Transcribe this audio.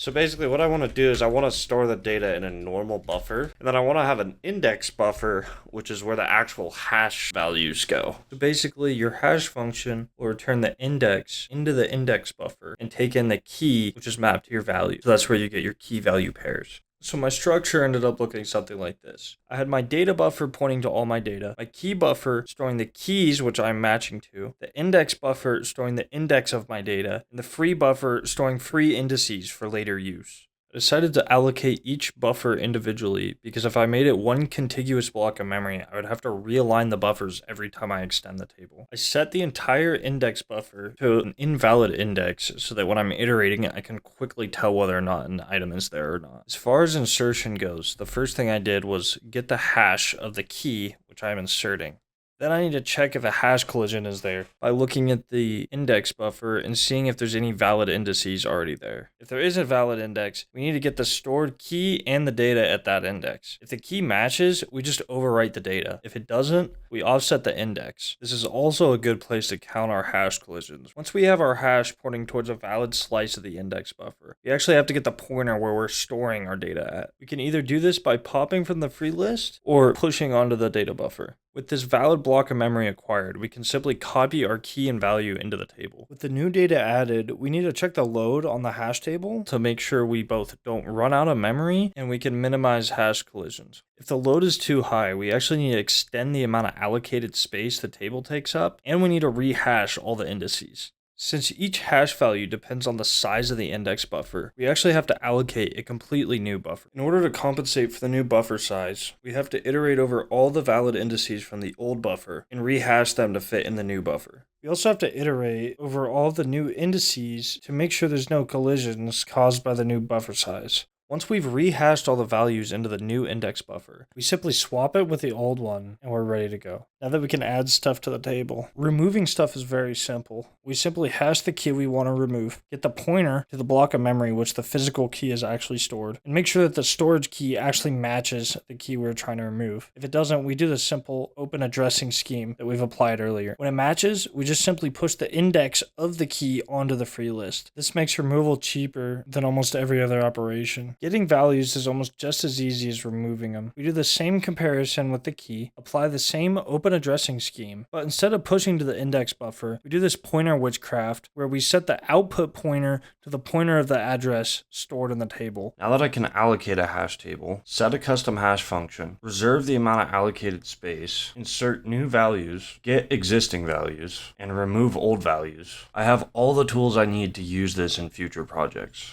So basically what I want to do is I want to store the data in a normal buffer, and then I want to have an index buffer, which is where the actual hash values go. So basically your hash function will return the index into the index buffer and take in the key, which is mapped to your value. So that's where you get your key value pairs. So my structure ended up looking something like this. I had my data buffer pointing to all my data, my key buffer storing the keys which I'm matching to, the index buffer storing the index of my data, and the free buffer storing free indices for later use. I decided to allocate each buffer individually because if I made it one contiguous block of memory, I would have to realign the buffers every time I extend the table. I set the entire index buffer to an invalid index so that when I'm iterating it, I can quickly tell whether or not an item is there or not. As far as insertion goes, the first thing I did was get the hash of the key which I'm inserting. Then I need to check if a hash collision is there by looking at the index buffer and seeing if there's any valid indices already there. If there is a valid index, we need to get the stored key and the data at that index. If the key matches, we just overwrite the data. If it doesn't, we offset the index. This is also a good place to count our hash collisions. Once we have our hash pointing towards a valid slice of the index buffer, we actually have to get the pointer where we're storing our data at. We can either do this by popping from the free list or pushing onto the data buffer. With this valid block of memory acquired, we can simply copy our key and value into the table. With the new data added, we need to check the load on the hash table to make sure we both don't run out of memory and we can minimize hash collisions. If the load is too high, we actually need to extend the amount of allocated space the table takes up, and we need to rehash all the indices. Since each hash value depends on the size of the index buffer, we actually have to allocate a completely new buffer. In order to compensate for the new buffer size, we have to iterate over all the valid indices from the old buffer and rehash them to fit in the new buffer. We also have to iterate over all the new indices to make sure there's no collisions caused by the new buffer size. Once we've rehashed all the values into the new index buffer, we simply swap it with the old one and we're ready to go. Now that we can add stuff to the table, removing stuff is very simple. We simply hash the key we want to remove, get the pointer to the block of memory which the physical key is actually stored, and make sure that the storage key actually matches the key we're trying to remove. If it doesn't, we do the simple open addressing scheme that we've applied earlier. When it matches, we just simply push the index of the key onto the free list. This makes removal cheaper than almost every other operation. Getting values is almost just as easy as removing them. We do the same comparison with the key, apply the same open addressing scheme, but instead of pushing to the index buffer, we do this pointer witchcraft where we set the output pointer to the pointer of the address stored in the table. Now that I can allocate a hash table, set a custom hash function, reserve the amount of allocated space, insert new values, get existing values, and remove old values, I have all the tools I need to use this in future projects.